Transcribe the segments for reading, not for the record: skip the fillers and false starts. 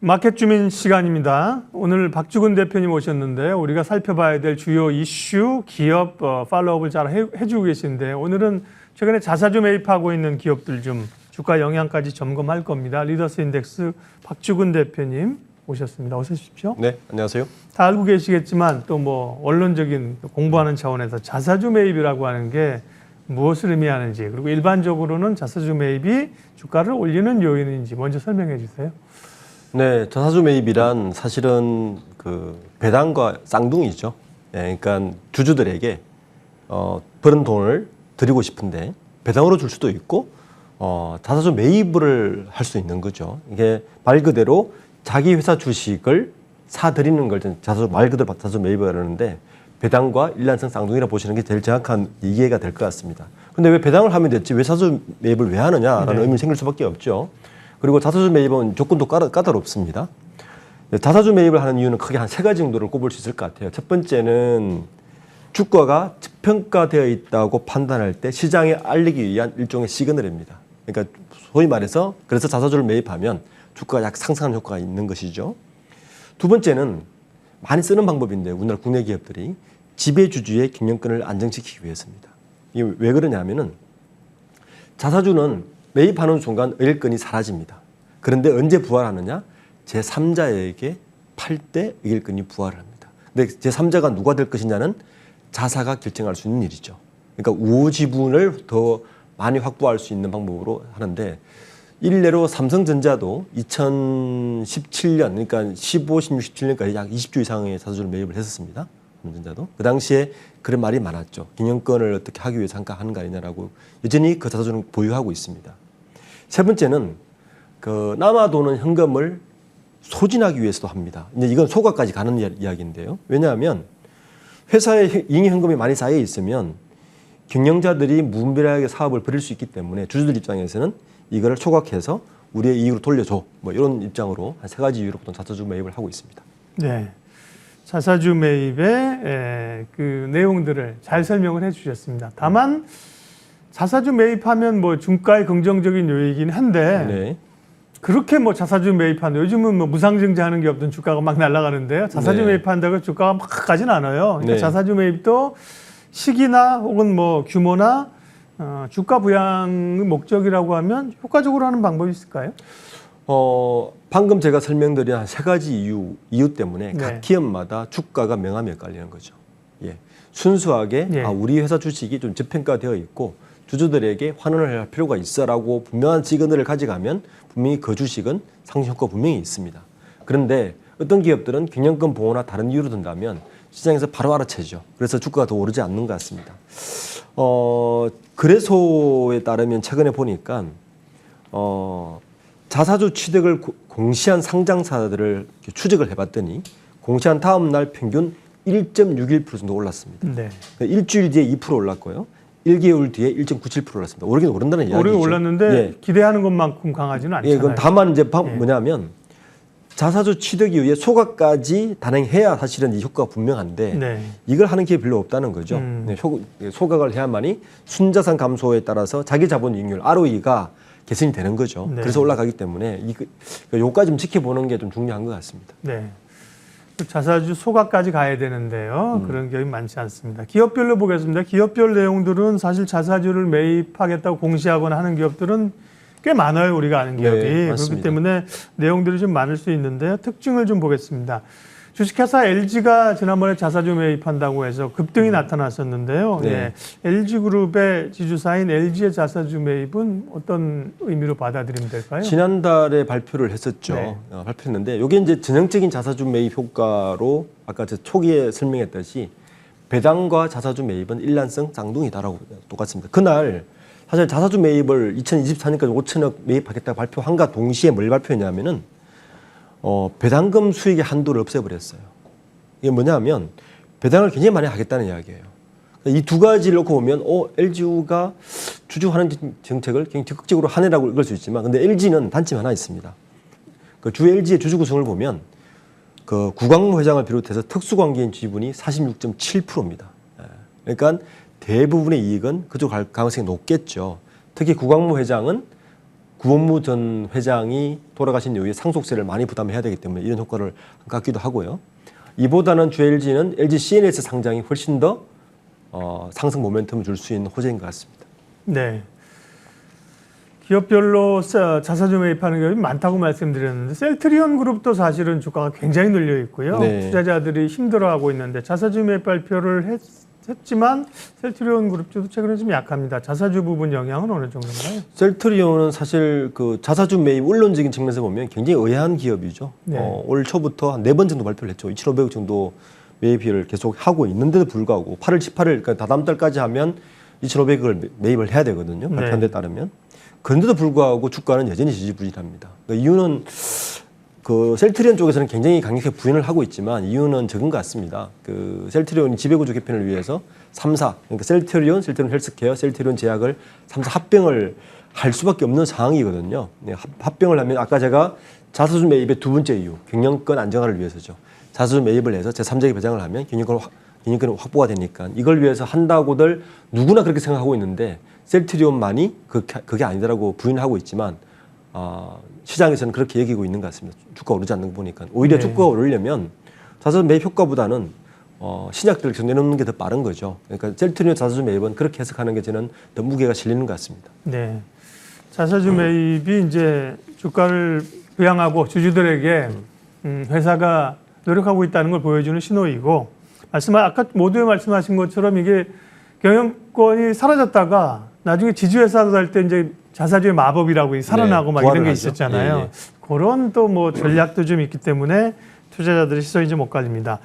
마켓 주민 시간입니다. 오늘 박주근 대표님 오셨는데 우리가 살펴봐야 될 주요 이슈, 기업 팔로우업을 잘 해주고 계신데 오늘은 최근에 자사주 매입하고 있는 기업들 좀 주가 영향까지 점검할 겁니다. 리더스 인덱스 박주근 대표님 오셨습니다. 어서 오십시오. 네, 안녕하세요. 다 알고 계시겠지만 또 뭐 언론적인 공부하는 차원에서 자사주 매입이라고 하는 게 무엇을 의미하는지, 그리고 일반적으로는 자사주 매입이 주가를 올리는 요인인지 먼저 설명해 주세요. 네, 자사주 매입이란 사실은 그 배당과 쌍둥이죠. 네, 그러니까 주주들에게 버는 돈을 드리고 싶은데 배당으로 줄 수도 있고 자사주 매입을 할 수 있는 거죠. 이게 말 그대로 자기 회사 주식을 사들이는 걸 말 그대로 자사주 매입을 하는데 배당과 일란성 쌍둥이라 보시는 게 제일 정확한 이해가 될 것 같습니다. 그런데 왜 배당을 하면 됐지 왜 자사주 매입을 왜 하느냐라는 의문이 생길 수밖에 없죠. 그리고 자사주 매입은 조건도 까다롭습니다. 자사주 매입을 하는 이유는 크게 한 3가지 정도를 꼽을 수 있을 것 같아요. 첫 번째는 주가가 저평가되어 있다고 판단할 때 시장에 알리기 위한 일종의 시그널입니다. 그러니까 소위 말해서 그래서 자사주를 매입하면 주가가 약 상승하는 효과가 있는 것이죠. 두 번째는 많이 쓰는 방법인데 우리나라 국내 기업들이 지배주주의 경영권을 안정시키기 위해서입니다. 이게 왜 그러냐면은 자사주는 매입하는 순간 의결권이 사라집니다. 그런데 언제 부활하느냐? 제3자에게 팔 때 의결권이 부활을 합니다. 근데 제3자가 누가 될 것이냐는 자사가 결정할 수 있는 일이죠. 그러니까 우호 지분을 더 많이 확보할 수 있는 방법으로 하는데 일례로 삼성전자도 2017년, 그러니까 15, 16, 17년까지 약 20조 이상의 자사주를 매입을 했었습니다. 삼성전자도. 그 당시에 그런 말이 많았죠. 경영권을 어떻게 하기 위해서 하는 거 아니냐라고. 여전히 그 자사주는 보유하고 있습니다. 세 번째는 그 남아도는 현금을 소진하기 위해서도 합니다. 이제 이건 소각까지 가는 이야기인데요. 왜냐하면 회사에 잉여 현금이 많이 쌓여 있으면 경영자들이 무분별하게 사업을 벌일 수 있기 때문에 주주들 입장에서는 이거를 소각해서 우리의 이익으로 돌려줘. 뭐 이런 입장으로 한 3가지 이유로 보통 자사주 매입을 하고 있습니다. 네. 자사주 매입의 그 내용들을 잘 설명을 해 주셨습니다. 다만 자사주 매입하면 뭐 중가에 긍정적인 요인이긴 한데 네. 그렇게 뭐 자사주 매입한다. 요즘은 뭐 무상증자하는 게 없던 주가가 막 날아가는데요. 자사주 네. 매입한다고 주가가 막 가진 않아요. 그러니까 네. 자사주 매입도 시기나 혹은 뭐 규모나 주가 부양의 목적이라고 하면 효과적으로 하는 방법이 있을까요? 방금 제가 설명드린 한 3가지 이유 때문에 네. 각 기업마다 주가가 명암이 엇갈리는 거죠. 예. 순수하게 예. 우리 회사 주식이 좀 저평가되어 있고 주주들에게 환원을 할 필요가 있어라고 분명한 시그널을 가져가면 분명히 그 주식은 상승 효과가 분명히 있습니다. 그런데 어떤 기업들은 경영권 보호나 다른 이유로 든다면 시장에서 바로 알아채죠. 그래서 주가가 더 오르지 않는 것 같습니다. 거래소에 따르면 최근에 보니까 자사주 취득을 공시한 상장사들을 추적을 해봤더니 공시한 다음 날 평균 1.61% 정도 올랐습니다. 네. 일주일 뒤에 2% 올랐고요. 1개월 뒤에 1.97% 올랐습니다. 오르긴 오른다는 이야기죠. 오르긴 올랐는데 예. 기대하는 것만큼 강하지는 않잖아요. 예, 그건 다만 이제 뭐냐면 자사주 취득 이후에 소각까지 단행해야 사실은 이 효과가 분명한데 네. 이걸 하는 기업이 별로 없다는 거죠. 네, 소각을 해야만이 순자산 감소에 따라서 자기 자본 이익률 ROE가 개선이 되는 거죠. 네. 그래서 올라가기 때문에 요까지 좀 지켜보는 게 좀 중요한 것 같습니다. 네. 자사주 소각까지 가야 되는데요. 그런 기업이 많지 않습니다. 기업별로 보겠습니다. 기업별 내용들은 사실 자사주를 매입하겠다고 공시하거나 하는 기업들은 꽤 많아요. 우리가 아는 기업이. 네, 그렇기 때문에 내용들이 좀 많을 수 있는데요. 특징을 좀 보겠습니다. 주식회사 LG가 지난번에 자사주 매입한다고 해서 급등이 나타났었는데요. 네. 예. LG그룹의 지주사인 LG의 자사주 매입은 어떤 의미로 받아들이면 될까요? 지난달에 발표를 했었죠. 네. 발표했는데 이게 이제 전형적인 자사주 매입 효과로 아까 저 초기에 설명했듯이 배당과 자사주 매입은 일란성 쌍둥이다라고 똑같습니다. 그날 사실 자사주 매입을 2024년까지 5천억 매입하겠다고 발표한과 동시에 뭘 발표했냐면은 배당금 수익의 한도를 없애버렸어요. 이게 뭐냐면 배당을 굉장히 많이 하겠다는 이야기예요. 이 2가지를 놓고 보면 LG가 주주환원 정책을 굉장히 적극적으로 하네라고 읽을 수 있지만 근데 LG는 단점이 하나 있습니다. 그 주 LG의 주주 구성을 보면 그 구광모 회장을 비롯해서 특수관계인 지분이 46.7%입니다. 그러니까 대부분의 이익은 그쪽 갈 가능성이 높겠죠. 특히 구광모 회장은 구원무 전 회장이 돌아가신 이후에 상속세를 많이 부담해야 되기 때문에 이런 효과를 갖기도 하고요. 이보다는 GLG는 LG CNS 상장이 훨씬 더 상승 모멘텀을 줄 수 있는 호재인 것 같습니다. 네. 기업별로 자사주 매입하는 기업이 많다고 말씀드렸는데 셀트리온 그룹도 사실은 주가가 굉장히 눌려 있고요. 네. 투자자들이 힘들어하고 있는데 자사주 매입 발표를 했지만 셀트리온 그룹도 최근에 좀 약합니다. 자사주 부분 영향은 어느 정도인가요? 셀트리온은 사실 그 자사주 매입 원론적인 측면에서 보면 굉장히 의아한 기업이죠. 네. 올 초부터 한 4번 정도 발표를 했죠. 2,500억 정도 매입을 계속 하고 있는데도 불구하고 8월 18일 그러니까 다다음 달까지 하면 2,500억을 매입을 해야 되거든요. 발표한 데 따르면. 그런데도 불구하고 주가는 여전히 지지부진합니다. 그러니까 이유는 그 셀트리온 쪽에서는 굉장히 강력하게 부인을 하고 있지만 이유는 적은 것 같습니다. 그 셀트리온이 지배구조 개편을 위해서 3사 그러니까 셀트리온 헬스케어, 셀트리온 제약을 3사 합병을 할 수밖에 없는 상황이거든요. 합병을 하면 아까 제가 자사주 매입의 두 번째 이유 경영권 안정화를 위해서죠. 자사주 매입을 해서 제3자에게 배당을 하면 경영권이 확보가 되니까 이걸 위해서 한다고들 누구나 그렇게 생각하고 있는데 셀트리온만이 그게 아니다라고 부인하고 있지만 시장에서는 그렇게 얘기하고 있는 것 같습니다. 주가 오르지 않는 거 보니까 오히려 네. 주가가 오르려면 자사주 매입 효과보다는 신약들을 계속 내놓는 게 더 빠른 거죠. 그러니까 셀트리온 자사주 매입은 그렇게 해석하는 게 저는 더 무게가 실리는 것 같습니다. 네. 자사주 매입이 이제 주가를 부양하고 주주들에게 회사가 노력하고 있다는 걸 보여주는 신호이고 아까 모두에 말씀하신 것처럼 이게 경영권이 사라졌다가 나중에 지주회사로 갈 때 이제 자사주의 마법이라고 살아나고 막 이런 게 하죠. 있었잖아요. 예, 예. 그런 또 뭐 전략도 좀 있기 때문에 투자자들의 시선이 좀 엇갈립니다.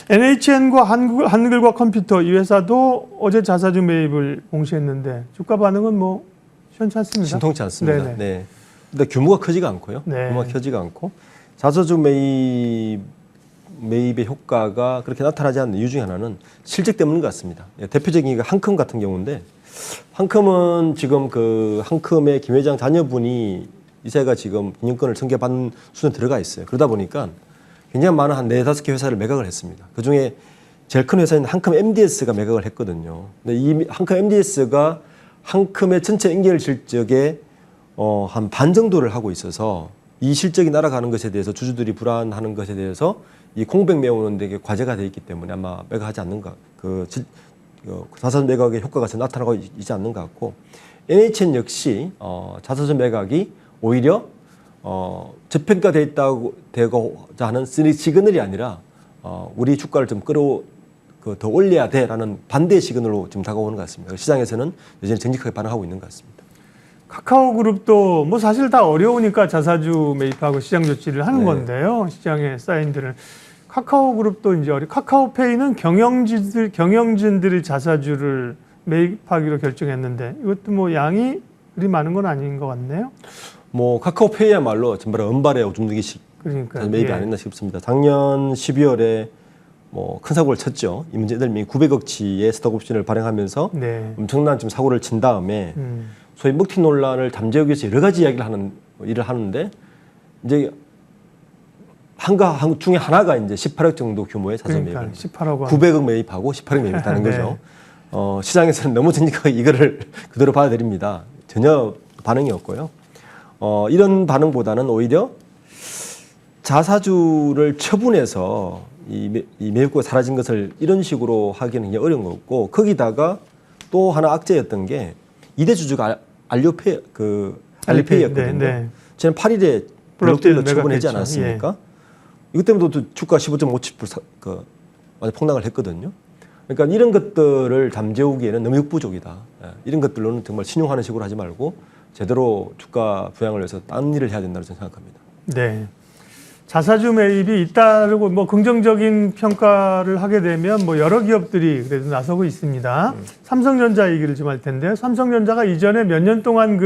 NHN과 한글과 컴퓨터 이 회사도 어제 자사주 매입을 공시했는데 주가 반응은 뭐 시원치 않습니다. 신통치 않습니다. 네네. 네. 근데 규모가 크지가 않고요. 네. 규모가 크지가 않고 자사주 매입의 효과가 그렇게 나타나지 않는 이유 중에 하나는 실적 때문인 것 같습니다. 대표적인 게 한컴 같은 경우인데 한컴은 지금 그 한컴의 김 회장 자녀분이 이세가 지금 경영권을 승계받는 수준에 들어가 있어요. 그러다 보니까 굉장히 많은 한 4-5개 회사를 매각을 했습니다. 그중에 제일 큰 회사인 한컴 MDS가 매각을 했거든요. 근데 이 한컴 MDS가 한컴의 전체 연결 실적의 한 반 정도를 하고 있어서 이 실적이 날아가는 것에 대해서 주주들이 불안하는 것에 대해서 이 공백 메우는 데 과제가 되어 있기 때문에 아마 매각하지 않는가 자사주 매각의 효과가 나타나고 있지 않는 것 같고 NHN 역시 자사주 매각이 오히려 저평가되어 있다고자 하는 시그널이 아니라 우리 주가를 좀 더 올려야 돼라는 반대의 시그널로 지금 다가오는 것 같습니다. 시장에서는 여전히 정직하게 반응하고 있는 것 같습니다. 카카오그룹도 뭐 사실 다 어려우니까 자사주 매입하고 시장 조치를 하는 네. 건데요. 시장의 사인들을 카카오그룹도 이제 카카오페이는 경영진들이 자사주를 매입하기로 결정했는데 이것도 뭐 양이 그리 많은 건 아닌 것 같네요. 뭐 카카오페이야말로 전부 다 은발의 오줌 누기식 그러니까 매입이 아니었나 싶습니다. 작년 12월에 뭐 큰 사고를 쳤죠. 이문재들이 900억치의 스톡옵션을 발행하면서 네. 엄청난 지금 사고를 친 다음에 소위 먹튀 논란을 잠재우기 위해서 여러 가지 일을 하는데 이제 한 중에 하나가 이제 18억 정도 규모의 자산 그러니까 매입을 18억 원. 900억 매입하고 18억 매입했다는 네. 거죠. 시장에서는 너무 정직하게 이거를 그대로 받아들입니다. 전혀 반응이 없고요. 이런 반응보다는 오히려 자사주를 처분해서 이 매입구가 사라진 것을 이런 식으로 하기는 굉장히 어려운 거고 거기다가 또 하나 악재였던 게 2대 주주가 알리페이였거든요. 네. 지난 8일에 블록딜러 처분하지 않았습니까? 이것 때문에 주가 15.57% 많이 폭락을 했거든요. 그러니까 이런 것들을 잠재우기에는 너무 역부족이다. 이런 것들로는 정말 신용하는 식으로 하지 말고 제대로 주가 부양을 위해서 딴 일을 해야 된다고 저는 생각합니다. 네. 자사주 매입이 잇따르고 뭐 긍정적인 평가를 하게 되면 뭐 여러 기업들이 그래도 나서고 있습니다. 삼성전자 얘기를 좀 할 텐데요. 삼성전자가 이전에 몇 년 동안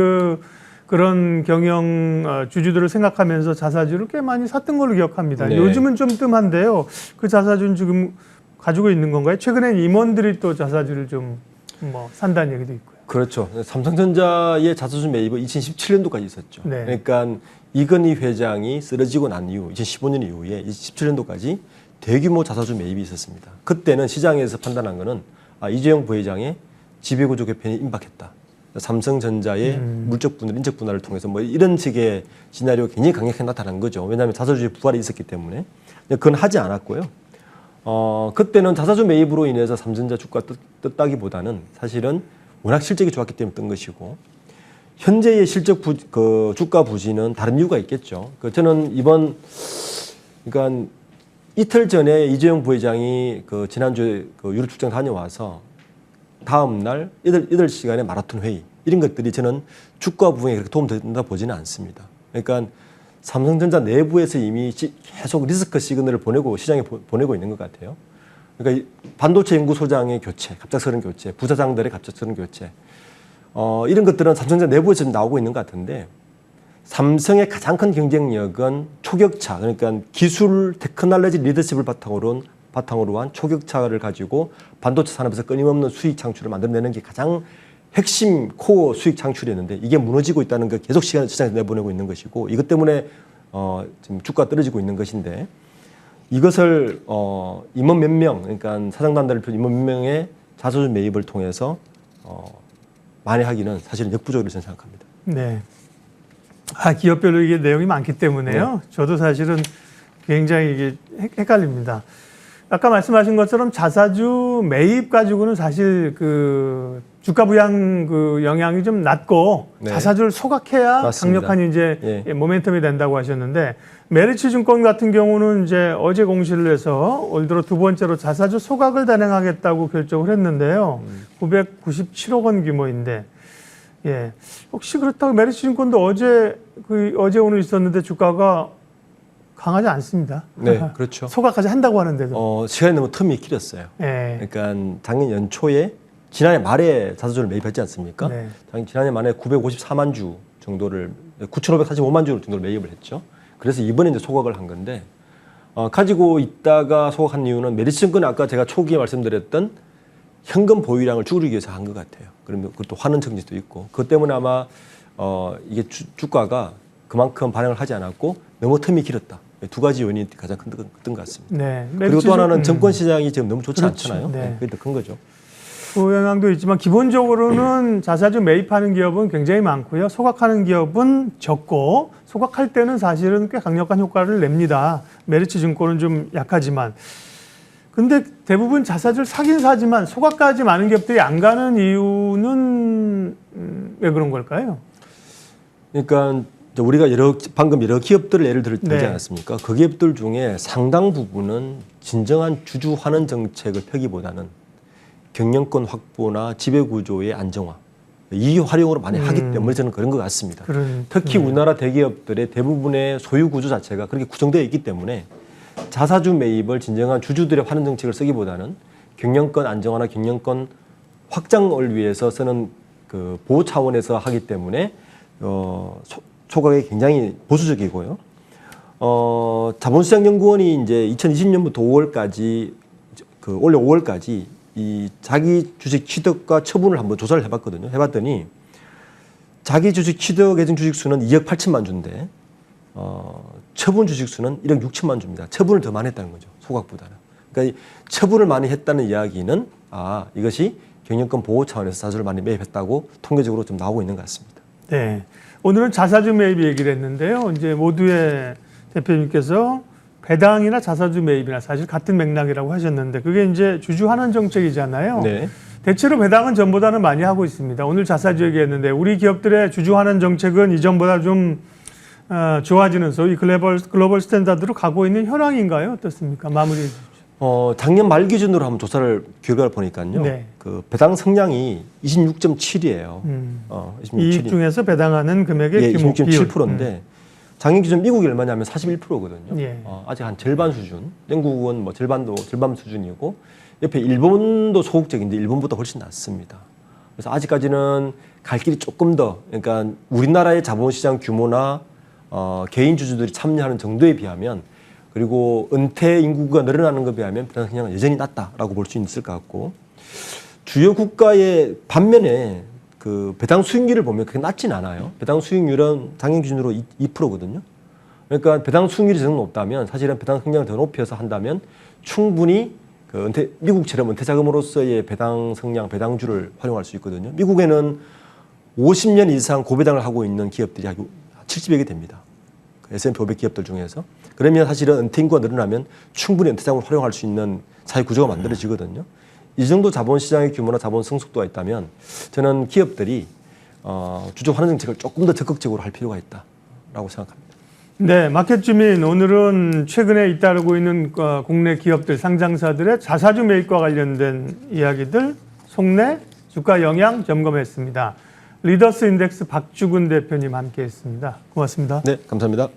그런 경영 주주들을 생각하면서 자사주를 꽤 많이 샀던 걸로 기억합니다. 네. 요즘은 좀 뜸한데요. 그 자사주는 지금 가지고 있는 건가요? 최근엔 임원들이 또 자사주를 좀 뭐 산다는 얘기도 있고요. 그렇죠. 삼성전자의 자사주 매입은 2017년도까지 있었죠. 네. 그러니까 이건희 회장이 쓰러지고 난 이후 2015년 이후에 2017년도까지 대규모 자사주 매입이 있었습니다. 그때는 시장에서 판단한 거는 이재용 부회장의 지배구조 개편이 임박했다. 삼성전자의 물적 분할, 인적 분할을 통해서 뭐 이런 식의 시나리오가 굉장히 강력하게 나타난 거죠. 왜냐하면 자사주의 부활이 있었기 때문에. 그건 하지 않았고요. 그때는 자사주 매입으로 인해서 삼성전자 주가 떴다기보다는 사실은 워낙 실적이 좋았기 때문에 뜬 것이고, 현재의 실적 주가 부진은 다른 이유가 있겠죠. 저는 그러니까 이틀 전에 이재용 부회장이 지난주에 유럽 출장 다녀와서 다음 날 8시간의 마라톤 회의, 이런 것들이 저는 주가 부분에 그렇게 도움된다 보지는 않습니다. 그러니까 삼성전자 내부에서 이미 계속 리스크 시그널을 보내고 시장에 보내고 있는 것 같아요. 그러니까 반도체 연구소장의 교체, 갑작스러운 교체, 부사장들의 갑작스러운 교체, 이런 것들은 삼성전자 내부에서 좀 나오고 있는 것 같은데, 삼성의 가장 큰 경쟁력은 초격차, 그러니까 기술 테크놀로지 리더십을 바탕으로 한 초격차를 가지고 반도체 산업에서 끊임없는 수익 창출을 만들어내는 게 가장 핵심 코어 수익 창출이었는데, 이게 무너지고 있다는 걸 계속 시장에서 내보내고 있는 것이고, 이것 때문에 지금 주가가 떨어지고 있는 것인데, 이것을 임원 몇 명, 그러니까 사장단들을 비롯한 임원 몇 명의 자사주 매입을 통해서 만회하기는 사실은 역부족으로 저는 생각합니다. 네. 기업별로 이게 내용이 많기 때문에요. 네. 저도 사실은 굉장히 이게 헷갈립니다. 아까 말씀하신 것처럼 자사주 매입 가지고는 사실 주가 부양 영향이 좀 낮고, 네. 자사주를 소각해야 맞습니다. 강력한 이제 예. 모멘텀이 된다고 하셨는데, 메리츠 증권 같은 경우는 이제 어제 공시를 해서 올 들어 두 번째로 자사주 소각을 단행하겠다고 결정을 했는데요. 997억 원 규모인데, 예. 혹시 그렇다고 메리츠 증권도 어제 오늘 있었는데 주가가 강하지 않습니다. 네, 그렇죠. 소각까지 한다고 하는데도. 시간이 너무 텀이 길었어요. 예. 그러니까 작년 연초에 지난해 말에 자사주를 매입했지 않습니까? 네. 지난해 말에 954만 주 정도를 9,545만 주 정도를 매입을 했죠. 그래서 이번에 이제 소각을 한 건데, 가지고 있다가 소각한 이유는 메리츠증권은 아까 제가 초기에 말씀드렸던 현금 보유량을 줄이기 위해서 한 것 같아요. 그러면 그것도 환원 정지도 있고, 그것 때문에 아마 이게 주가가 그만큼 반영을 하지 않았고 너무 텀이 길었다. 두 가지 요인이 가장 큰 것 같습니다. 네. 그리고 또 하나는 정권 시장이 지금 너무 좋지 그렇죠. 않잖아요. 네. 그게 더 큰 거죠. 그 영향도 있지만 기본적으로는 자사주 매입하는 기업은 굉장히 많고요. 소각하는 기업은 적고, 소각할 때는 사실은 꽤 강력한 효과를 냅니다. 메리츠 증권은 좀 약하지만. 근데 대부분 자사주를 사긴 사지만 소각까지 많은 기업들이 안 가는 이유는 왜 그런 걸까요? 그러니까 우리가 방금 여러 기업들을 예를 들지 네. 않았습니까? 그 기업들 중에 상당 부분은 진정한 주주 환원 정책을 펴기보다는 경영권 확보나 지배구조의 안정화, 이 활용으로 많이 하기 때문에 저는 그런 것 같습니다. 특히 우리나라 대기업들의 대부분의 소유 구조 자체가 그렇게 구성되어 있기 때문에 자사주 매입을 진정한 주주들의 환원 정책을 쓰기보다는 경영권 안정화나 경영권 확장을 위해서 쓰는 보호 차원에서 하기 때문에 초각이 굉장히 보수적이고요. 자본시장연구원이 이제 2020년부터 5월까지 올해 5월까지 이 자기 주식 취득과 처분을 한번 조사를 해봤거든요. 해봤더니 자기 주식 취득 예정 주식 수는 2억 8천만 주인데 처분 주식 수는 1억 6천만 주입니다. 처분을 더 많이 했다는 거죠. 소각보다는. 그러니까 처분을 많이 했다는 이야기는 이것이 경영권 보호 차원에서 자사주를 많이 매입했다고 통계적으로 좀 나오고 있는 것 같습니다. 네. 오늘은 자사주 매입 얘기를 했는데요. 이제 모두의 대표님께서 배당이나 자사주 매입이나 사실 같은 맥락이라고 하셨는데, 그게 이제 주주 환원 정책이잖아요. 네. 대체로 배당은 전보다는 많이 하고 있습니다. 오늘 자사주 얘기했는데, 우리 기업들의 주주 환원 정책은 이전보다 좀 좋아지는 소위 글로벌 스탠다드로 가고 있는 현황인가요? 어떻습니까? 마무리해 주십시오. 작년 말 기준으로 한번 결과를 보니까요. 네. 배당 성량이 26.7이에요. 26.7이. 이익 중에서 배당하는 금액의 규모 26.7%인데 작년 기준 미국이 얼마냐면 41%거든요. 예. 아직 한 절반 수준. 영국은 뭐 절반 수준이고, 옆에 일본도 소극적인데 일본보다 훨씬 낮습니다. 그래서 아직까지는 갈 길이 조금 더, 그러니까 우리나라의 자본시장 규모나 개인 주주들이 참여하는 정도에 비하면, 그리고 은퇴 인구가 늘어나는 것에 비하면 배당 성량은 여전히 낮다라고 볼 수 있을 것 같고, 주요 국가의 반면에 배당 수익률을 보면 그렇게 낮진 않아요. 배당 수익률은 작년 기준으로 2%거든요. 그러니까 배당 수익률이 더 높다면 사실은 배당 성량을 더 높여서 한다면 충분히 미국처럼 은퇴 자금으로서의 배당 성량, 배당주를 활용할 수 있거든요. 미국에는 50년 이상 고배당을 하고 있는 기업들이 한 70여 개 됩니다. S&P 500 기업들 중에서. 그러면 사실은 은퇴 인구가 늘어나면 충분히 은퇴자금을 활용할 수 있는 사회 구조가 만들어지거든요. 이 정도 자본시장의 규모나 자본 성숙도가 있다면 저는 기업들이 주주 환원 정책을 조금 더 적극적으로 할 필요가 있다라고 생각합니다. 네, 마켓 주민 오늘은 최근에 잇따르고 있는 국내 기업들 상장사들의 자사주 매입과 관련된 이야기들 속내 주가 영향 점검했습니다. 리더스 인덱스 박주근 대표님 함께했습니다. 고맙습니다. 네, 감사합니다.